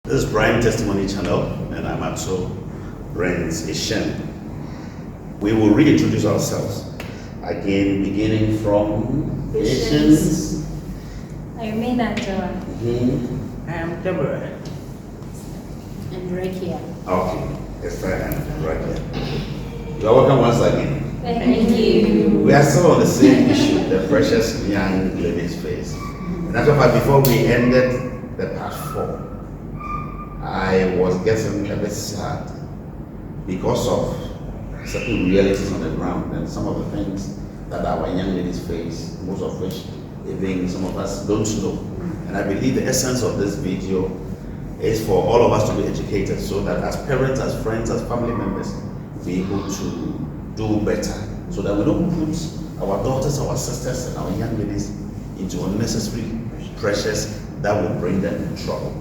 This is Brian Testimony Channel, and I'm Atso Renz Ishen. We will reintroduce ourselves again, beginning from Patience. I remain Angela. I am Deborah. And Rekia. Okay, Esther and Rakia. You are welcome once again. Thank you. We are still on the same issue, the precious young lady's face. And that's why before we ended the part 4, I was getting a bit sad because of certain realities on the ground and some of the things that our young ladies face, most of which even some of us don't know. And I believe the essence of this video is for all of us to be educated so that as parents, as friends, as family members, be able to do better so that we don't put our daughters, our sisters, and our young ladies into unnecessary pressures that will bring them in trouble.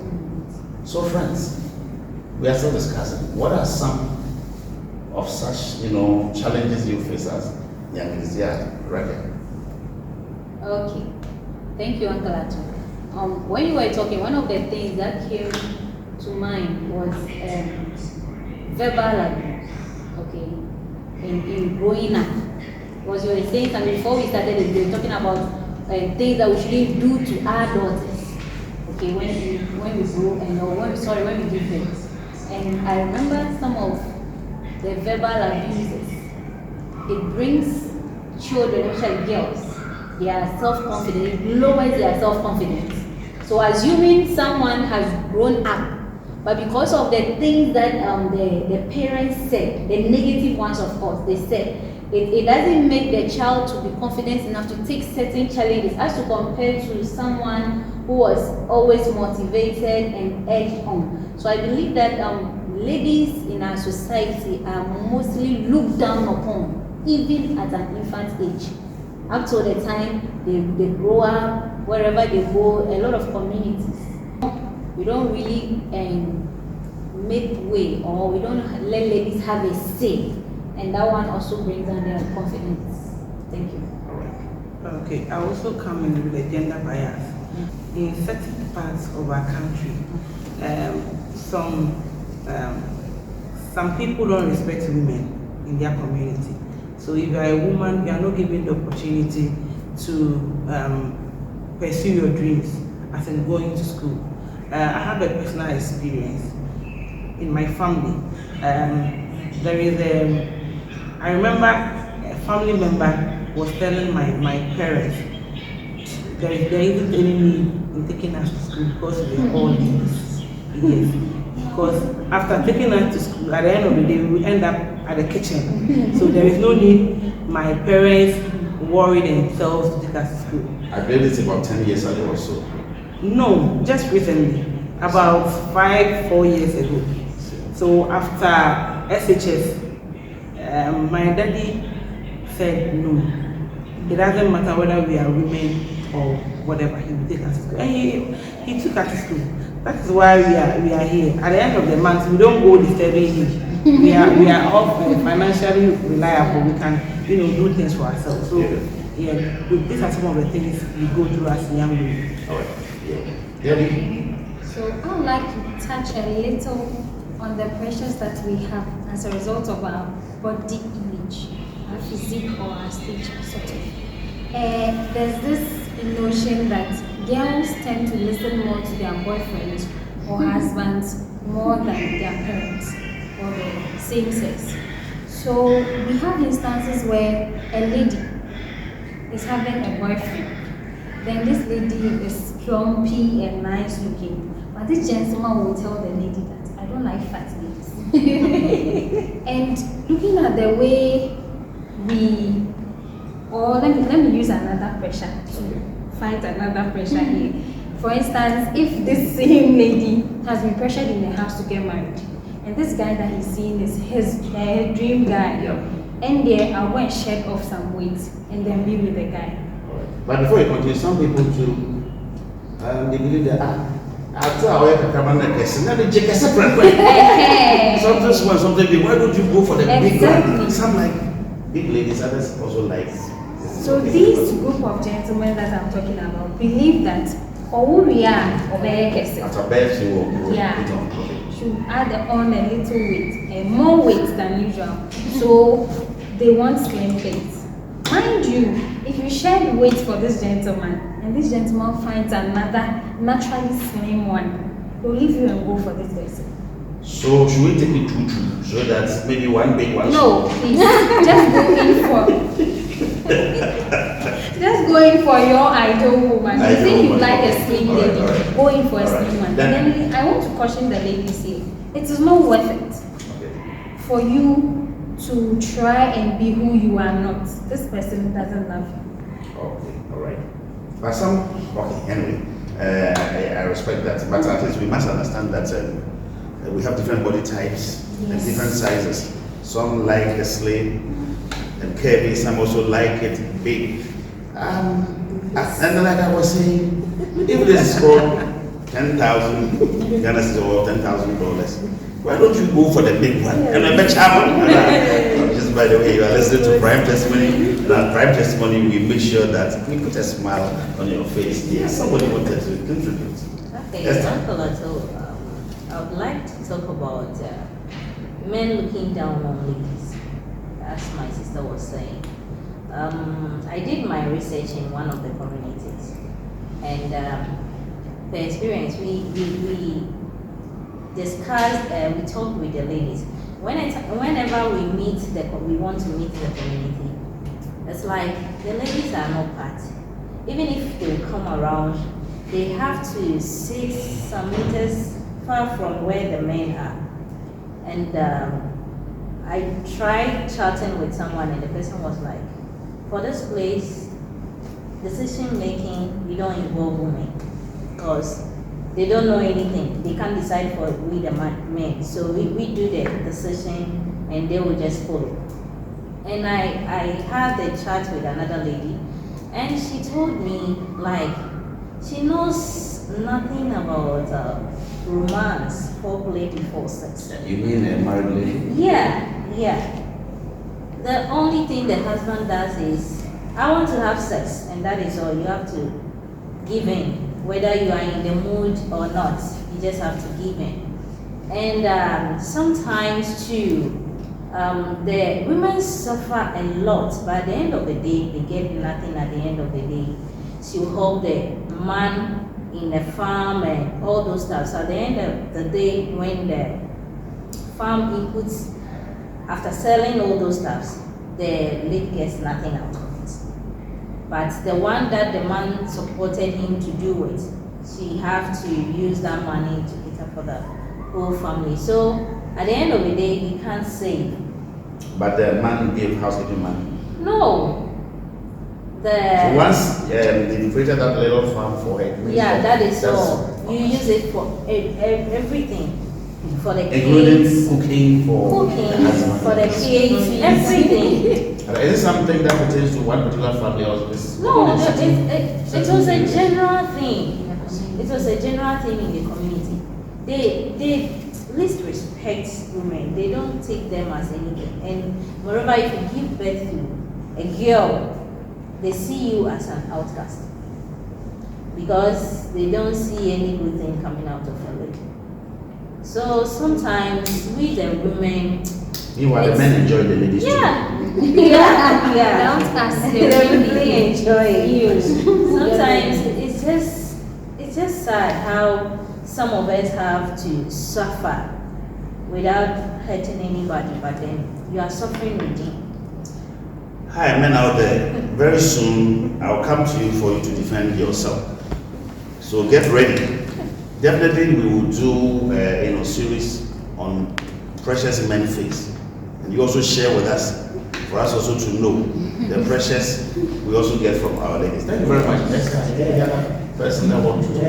So friends, we are still discussing what are some of such, challenges you face as young ladies. Yeah, Raquel. Okay. Thank you, Uncle Ato. When you were talking, one of the things that came to mind was verbal abuse. Okay. In growing up. Because you were saying something before we started, we were talking about things that we shouldn't do to our daughters. Okay, when we grow and when we give birth. And I remember some of the verbal abuses. It brings children, especially girls, their self-confidence, it lowers their self-confidence. So assuming someone has grown up, but because of the things that the parents said, the negative ones of course, they said, it doesn't make the child to be confident enough to take certain challenges as to compare to someone who was always motivated and edged on. So I believe that ladies in our society are mostly looked down upon, even at an infant age. Up to the time they grow up, wherever they go, a lot of communities, we don't really make way, or we don't let ladies have a say. And that one also brings down their confidence. Thank you. Okay, I also come in with a gender bias. In certain parts of our country, some people don't respect women in their community. So if you are a woman, you are not given the opportunity to pursue your dreams, as in going to school. I have a personal experience in my family. I remember a family member was telling my parents there isn't any need in taking us to school because we are all ladies. Yes. Because after taking us to school, at the end of the day, we will end up at the kitchen. So there is no need. My parents worry themselves to take us to school. I believe it's about 10 years ago or so. No, just recently, about 4 years ago. So after SHS, my daddy said no. It doesn't matter whether we are women or whatever, he will take us to school. And he took us to school. That is why we are here. At the end of the month, we don't go disturbing him. We are all financially reliable. We can do things for ourselves. So these are some of the things we go through as young women. All right. Yeah. So I would like to touch a little on the pressures that we have as a result of our body image, our physique or our stature, sort of. There's this notion that girls tend to listen more to their boyfriends or husbands more than their parents or the same sex. So we have instances where a lady is having a boyfriend. Then this lady is plumpy and nice looking, but this gentleman will tell the lady that I don't like fat ladies. And looking at the way let me use another pressure to fight another pressure here. For instance, if this same lady has been pressured in the house to get married, and this guy that he's seeing is his dream guy, and they are going to shed off some weight and then be with the guy. But before you continue, some people too, they believe that after our something big. Why don't you go for the big one? Some like big ladies, others also like. So these group of gentlemen that I'm talking about believe that Or we are or kese. After birth, you will Yeah. put on. Okay. Should add on a little weight, more weight than usual. So they want slim plates. Mind you, if you share the weight for this gentleman and this gentleman finds another naturally slim one, he'll leave you and go for this person. So should we take it true so that maybe one big one? No, please, just go in for just go in for your ideal woman. You Ideal think you woman, like okay. a slim Alright, lady, alright. go in for a Alright. slim one. Then- Then I want to caution the ladies here. It is not worth it Okay. for you to try and be who you are not. This person doesn't love you. Okay, all right. But okay, anyway, I respect that. But at least we must understand that we have different body types and Yes. different sizes. Some like the slim and curvy, some also like it big. And then like I was saying, if this is called 10,000 Ghana cedis or $10,000, why don't you go for the big one? And I bet just by the way, you are listening to Prime Testimony, and at Prime Testimony, we make sure that we put a smile on your face. Yes, somebody wanted to contribute. Okay, Yes, ma'am. Uncle Otto, I would like to talk about men looking down on ladies, as my sister was saying. I did my research in one of the communities, and the experience we discussed, we talked with the ladies. Whenever we want to meet the community, it's like the ladies are not part. Even if they come around, they have to sit some meters far from where the men are. And I tried chatting with someone, and the person was like, for this place, decision making, we don't involve women because they don't know anything. They can't decide for we the men. So we do the decision and they will just follow. And I had a chat with another lady, and she told me like she knows nothing about romance, foreplay before sex. You mean a married lady? Yeah. The only thing the husband does is, I want to have sex, and that is all. You have to give in, whether you are in the mood or not. You just have to give in. And sometimes too, the women suffer a lot, but at the end of the day, they get nothing at the end of the day. She will help the man in the farm and all those stuff. So at the end of the day, when the farm inputs, after selling all those stuffs, the lady gets nothing out of it. But the one that the man supported him to do it, she have to use that money to cater for the whole family. So at the end of the day, he can't save. But the man gave housekeeping money. No. So once they created that little farm for her. Yeah, that is that's- all. You use it for everything. For the Including kids, cooking for the cooking, husband. for the kids, everything. Is it something that pertains to one particular family or is No, it was a general thing. It was a general thing in the community. They least respect women. They don't take them as anything. And moreover, if you give birth to a girl, they see you as an outcast because they don't see any good thing coming out of a lady. So sometimes we the women, Meanwhile, the men enjoy the ladies too. yeah. Don't ask They really enjoy you. it. Sometimes it's just sad how some of us have to suffer without hurting anybody, but then you are suffering within. Hi, men out there. Very soon, I'll come to you for you to defend yourself. So get ready. Definitely, we will do a series on precious men face, and you also share with us for us also to know the precious we also get from our ladies. Thank you very much. Next time, any other person that wants to talk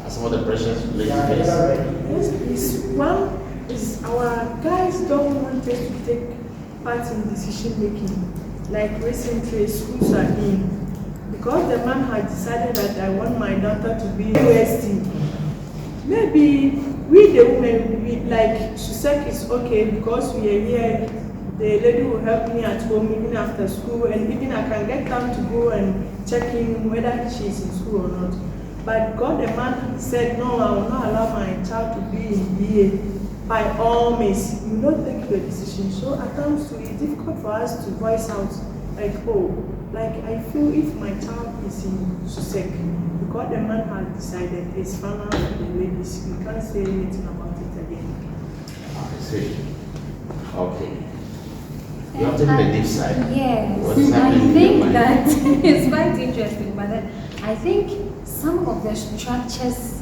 about some of the precious ladies face? Yes, please. One is our guys don't want us to take part in decision making. Like recently, schools are in. Because the man had decided that I want my daughter to be UST. Maybe we the women, like she said, it's okay because we are here. The lady will help me at home even after school, and even I can get time to go and check in whether she's in school or not. But God, the man said, no, I will not allow my child to be in BA. By all means, you don't take your decision. So at times too, it's difficult for us to voice out, like, oh, like I feel if my child is in SUSEC, because the man has decided it's final for the ladies, we can't say anything about it again. I see. Okay. You have taken the deep side. Yes, What is I happening in your think mind? that it's quite interesting, but then I think some of the structures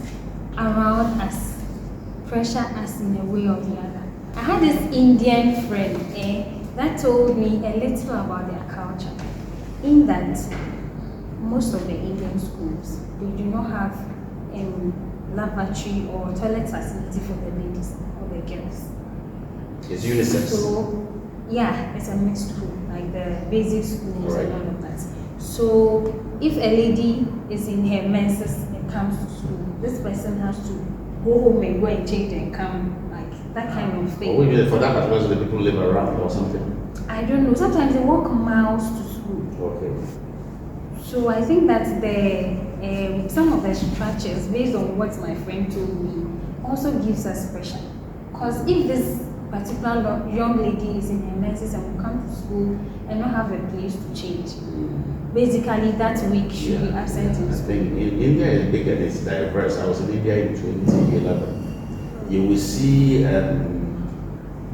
around us pressure us in a way or the other. I had this Indian friend that told me a little about their culture, in that most of the Indian schools, they do not have lavatory or toilet facility for the ladies or the girls. It's unisex. So, yeah, it's a mixed school, like the basic schools Right. and all of that. So, if a lady is in her menses and comes to school, this person has to go home and go and change and come, like that kind of Or thing. maybe for that particular the people live around or something. I don't know. Sometimes they walk miles to school. Okay. So I think that the some of the structures, based on what my friend told me, also gives us pressure. Because if this particular young lady is in her menses and will come to school and not have a place to change, basically that week should be absent in I school. think India is big and it's diverse. I was in India in 2011. You will see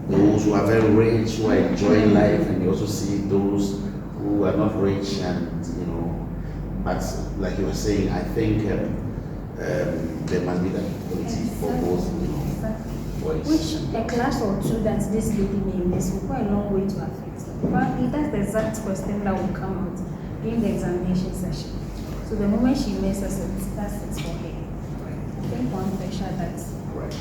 those who are very rich, who are enjoying life, and you also see those who are not rich and, but like you were saying, I think there must be that equality for both, boys. Which a class or two that this lady may miss will go a long way to affect her. Probably that's the exact question that will come out during the examination session. So the moment she misses it, that's it for her. I think one pressure that's Right.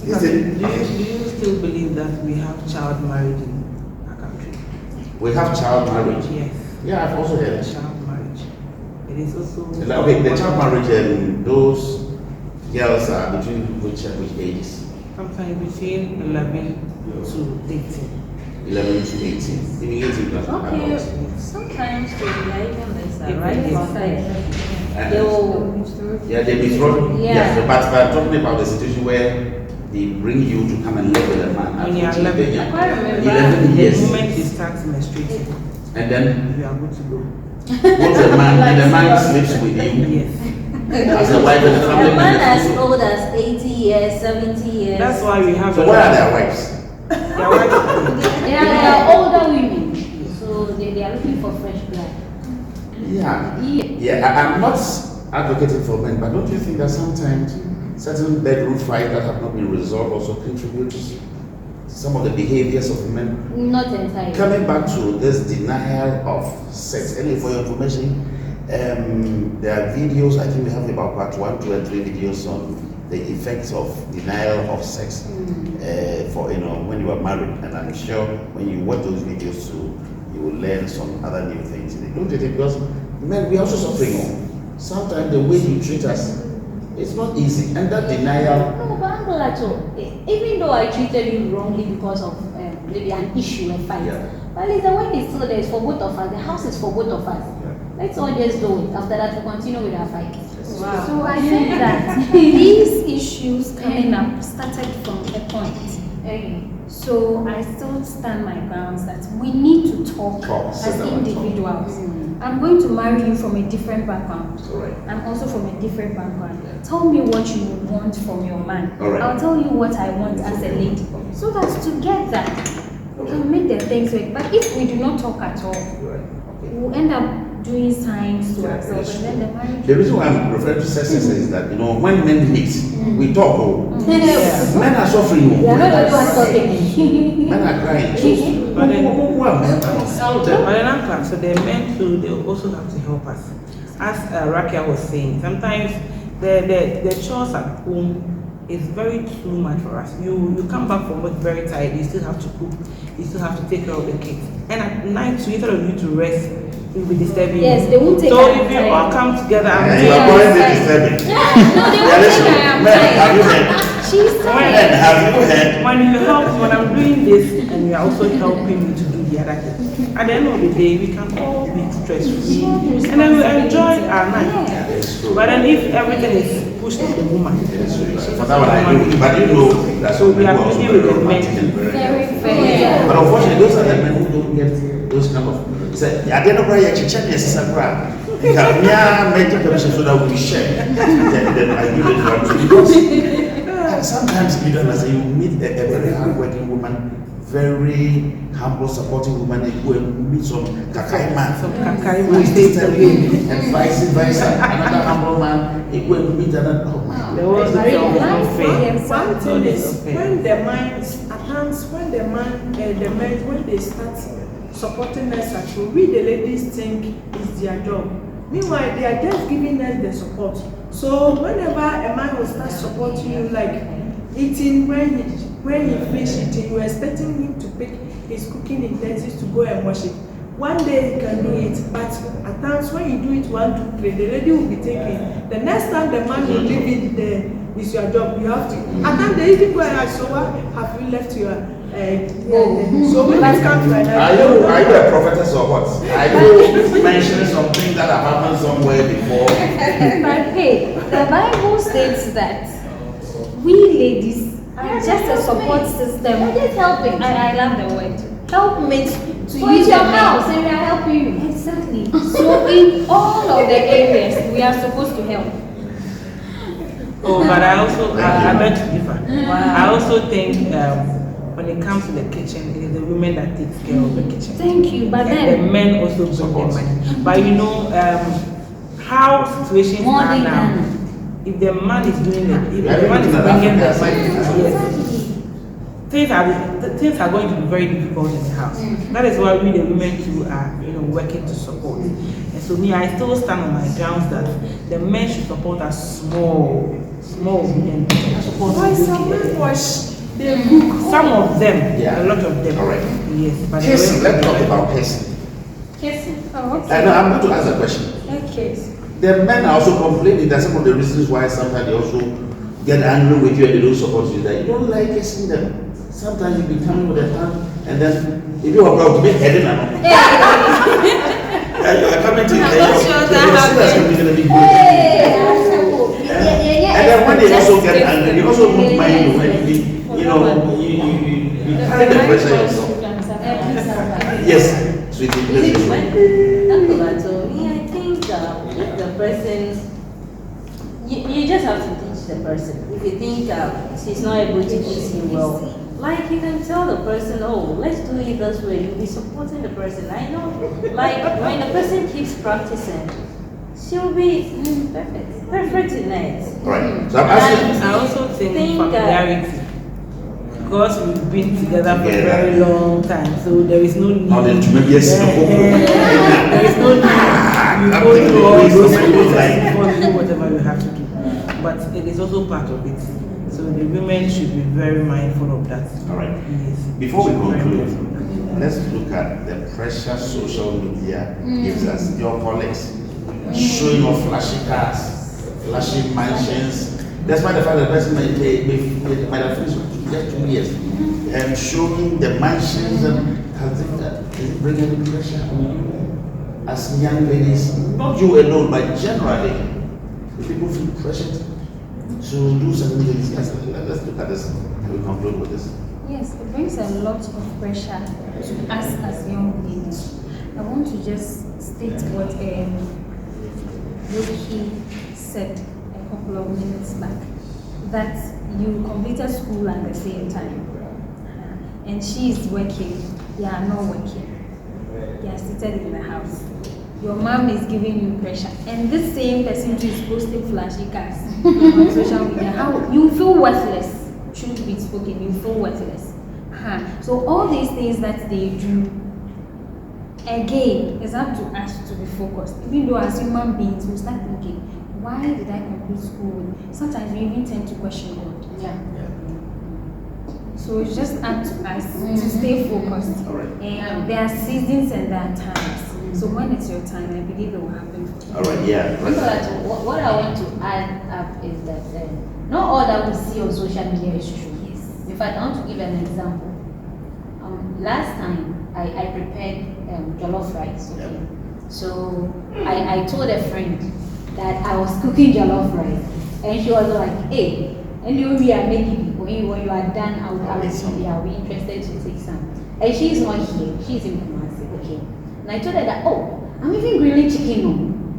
Do you still believe that we have child marriage in our country? We have child marriage. Yes. Yeah, I've also heard. Child marriage. It is also. Okay, the child marriage, those girls are between which ages? Sometimes between 11 to 18. 11 to 18. Even 18 plus Okay, adults. sometimes they are even lesser, If right? it is- And- They will, Yeah, they be thrown. Yeah. Yes, but I'm talking about the situation where they bring you to come and live with a man. When you are 11. I can't remember. 11 The years. moment you start menstruating, And then you are good to go. go to the man, and the man sleeps with you Yes. as a wife and a A family man as member. old as 80 years, 70 years. That's why we have. So what are their wives? Their wives. They are older women, so they are looking for fresh blood. Yeah. Yeah. Yeah, I'm not advocating for men, but don't you think that sometimes certain bedroom fights that have not been resolved also contribute to some of the behaviors of men? Not entirely. Coming back to this denial of sex, and for your information, there are videos, I think we have about part 1, 2, and 3 videos on the effects of denial of sex for, when you are married. And I'm sure when you watch those videos too, you will learn some other new things. Don't you think? Because men, we are also suffering. Sometimes the way you treat us, it's not easy. And that denial, No, but I'm not at all. Even though I treated you wrongly because of maybe an issue, a fight, Yeah. but at least the work is still there. It's for both of us. The house is for both of us. Let's all just do it. After that, we continue with our fight. Wow. So I think that these issues coming up started from a point. Okay. So I still stand my grounds that we need to talk Sit as down and talk. individuals. I'm going to marry you from a different background. Alright. I'm also from a different background. Tell me what you would want from your man. Alright. I'll tell you what I want as a lady. So that together we can make the things work. But if we do not talk at all, we'll end up doing signs to Yeah, ourselves it's and then the marriage. The reason why I'm referring to sex is that, when men meet, we talk. Yeah. Men are suffering. We are not the only ones talking. Men are crying. But then- Who are men? But then Uncle, so the men too, they also have to help us. As Rakia was saying, sometimes the chores at home is very too much for us. You come back from work very tired, you still have to cook, you still have to take care of the kids. And at night, so instead of you to rest, we'll be disturbing you. Yes, they won't take So our if you time. all come together And and you are Yeah. calling it disturbing. No, they Yeah, won't listen, think I am men, have you tired. heard? She's When men tired. have have you heard? When I'm doing this and you are also helping me to do the other thing, at the end of the day, we can all be stress-free and then we enjoy our night. Yeah, it's true. But then if everything is pushed on the woman, It's true. For that one, I do. But you know, that's so what we people are also busy very with the romantic men. and very. Very fair. But unfortunately, those are the men who don't get those kind of. Say, at the end of the day, chichen is sakura. You have mental permission so that we share. Then I give it one to because sometimes you don't understand. You meet a very hardworking woman, very humble, supporting woman, and go and meet some kakai man. Some kakai Who man is stays disturbing, away. and vice versa. Another humble man, he go and meet another. Oh my. The world is Very not fair. One thing is Okay. when the man at times when the men when they start supporting us at home, we the ladies think it's their job. Meanwhile, they are just giving us the support. So whenever a man will start supporting you, like eating when he finish eating, you are expecting him to pick his cooking utensils to go and wash it. One day he can do it, but at times when you do it 1, 2, 3, the lady will be thinking. The next time the man will leave it there is your job. You have to. At times they even go and ask, so what have you left your? So when it comes like that, Are you a prophetess or what? Are you mentioning something that have happened somewhere before? But hey, the Bible states that we ladies are just a support system. We're just helping. I love the word. Helpmates to So use it's your the house men. and we are helping you. Exactly. So in all of the areas, we are supposed to help. Oh, but I also, I beg to differ. Wow. I also think when it comes to the kitchen, it is the women that takes care of the kitchen. Thank you. But And the then, men also bring the money. But you know, how situations More are than now, that. if the man is doing it, if Yeah, the man is yeah, bringing the yeah. money, yes, things are going to be very difficult in the house. That is why we the women too are, working to support. And so me, I still stand on my grounds that the men should support us small, and support why the some men UK. wash, they cook. Some of them, Yeah. a lot of them. Correct. Yes, but the Kissing, rest- let's talk about kissing. Kissing. oh, And okay. I'm going to ask a question. Okay. The men are also complaining that some of the reasons why sometimes they also get angry with you and they don't support you, that you don't like kissing them. Sometimes you be coming with a hand and then if you are proud to make head in and you are coming to I'm not sure that happened. going to be good. Yeah. And then when they also get angry, they also don't mind you when you carry the pressure yourself. Yes, sweetie, please. Uncle Ato, me, I think if the person, you just have to teach the person. If you think she's not able to kiss you well, like you can tell the person, oh, let's do it this way. You'll be supporting the person. I know, like when the person keeps practicing, she'll be perfect in it. Right. So I'm asking. I also think Think, familiarity. Because we've been together for a Yeah. very long time, so there is no need. Now then, maybe yes, There is no need. You I'm go thinking through all maybe those something processes like- before you do whatever you have to do. But it is also part of it. So the women should be very mindful of that. All right. Yes. Before we Very conclude, mindful. let's look at the pressure social media gives us. Your colleagues showing off flashy cars, flashy mansions, despite the fact that the person might have finished just 2 years, and showing the mansions and has it bring any pressure on you as young ladies? Not you alone, but generally, do people feel pressured to do certain things? Yes, let's look at this and we conclude with this. Yes, it brings a lot of pressure to us as young ladies. I want to just state what Yoki said a couple of minutes back, that you completed school at the same time, and she is working, you are not working, you are seated in the house. Your mom is giving you pressure, and this same person who is posting flashy cars on social media, how you feel worthless. Truth be spoken, you feel worthless. So all these things that they do, again, it's up to us to be focused. Even though as human beings, we start thinking, why did I complete school? Sometimes we even tend to question God. Yeah. So it's just up to us to stay focused. All right. And there are seasons and there are times. So when it's your time, I believe it will happen for you. All right, yeah. But what I want to add up is that not all that we see on social media is true. Yes. In fact, I want to give an example. Last time I prepared jollof rice. Okay. Yeah. So I told a friend that I was cooking jollof rice, and she was like, "Hey, anyway, we are making when you are done, I will be interested to take some." And she is not here; she is in Kumasi. Okay. And I told her that, "Oh, I'm even grilling chicken now."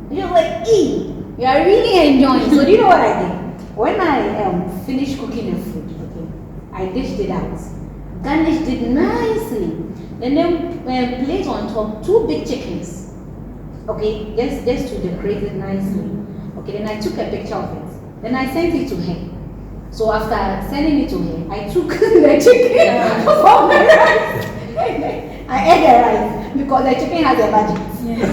And she was like, "Hey, you are really enjoying." So do you know what I did? When I finished cooking the food, okay, I dished it out, garnished it nicely, and then placed on top 2 big chickens. Okay, just to decorate it nicely. Okay, then I took a picture of it. Then I sent it to her. So after sending it to her, I took the chicken from the rice. I ate the rice because the chicken has a budget.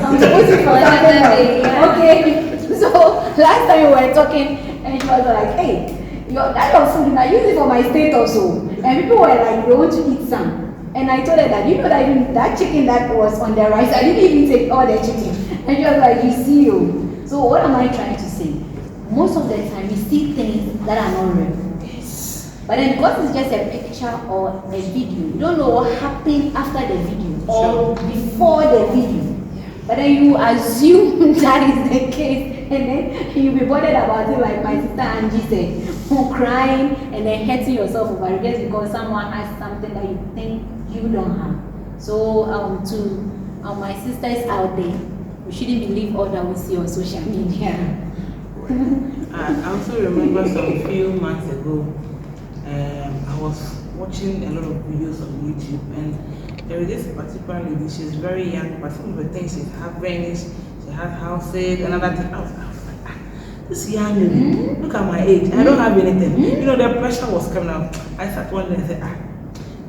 I'm supposed to for that. Okay. So last time we were talking, and she was like, "Hey, that food, I use it for my status." So, and people were like, "They want to eat some." And I told her that, you know, that even that chicken that was on the rice, I didn't even take all the chicken. And she was like, "You see, you." So what am I trying to say? Most of the time we see things that are not real. But then because it's just a picture or a video, you don't know what happened after the video or before the video. But then you assume that is the case, and then you'll be bothered about it, like my sister Angie said, crying and then hurting yourself over it just because someone has something that you think you don't have. So to my sisters out there, we shouldn't believe all that we see on social media. I also remember some few months ago, I was watching a lot of videos on YouTube, and there is this particular lady. She's very young, but some of the things she's having, she has houses and other things. I was like, this young lady, look at my age, I don't have anything. You know, the pressure was coming out. I sat one day and said,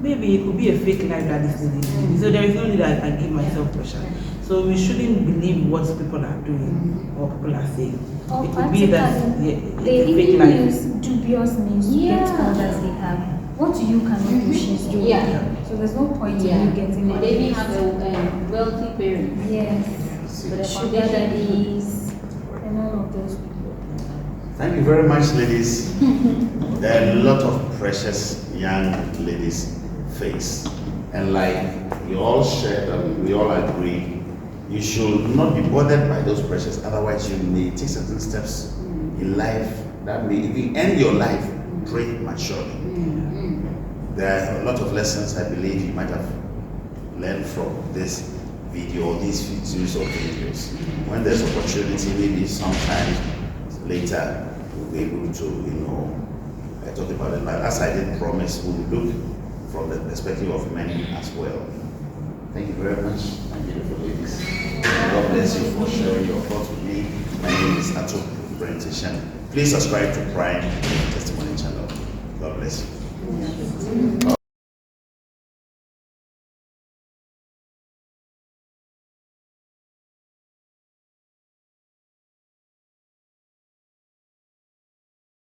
maybe it could be a fake life that this lady is. So there is no need that I give myself pressure. So we shouldn't believe what people are doing or people are saying. Or it could be that they it's a fake even life. use dubious means to get all that they have. What you cannot do, she's doing. Yeah. So there's no point in you getting And what they even you have a wealthy parent. Yes. But the Sugar foundation daddies and all of those people. Thank you very much, ladies. There are a lot of precious young ladies face. And like we all shared and we all agree, you should not be bothered by those pressures. Otherwise, you may take certain steps in life that may even end your life prematurely. There are a lot of lessons I believe you might have learned from this video or these series of videos. When there's opportunity, maybe sometime later we'll be able to, talk about it. But as I did promise, we'll look from the perspective of men as well. Thank you very much, my beautiful ladies. God bless you for sharing your thoughts with me. My name is Ato Brentishan. Please subscribe to Prime Testimony channel. God bless you.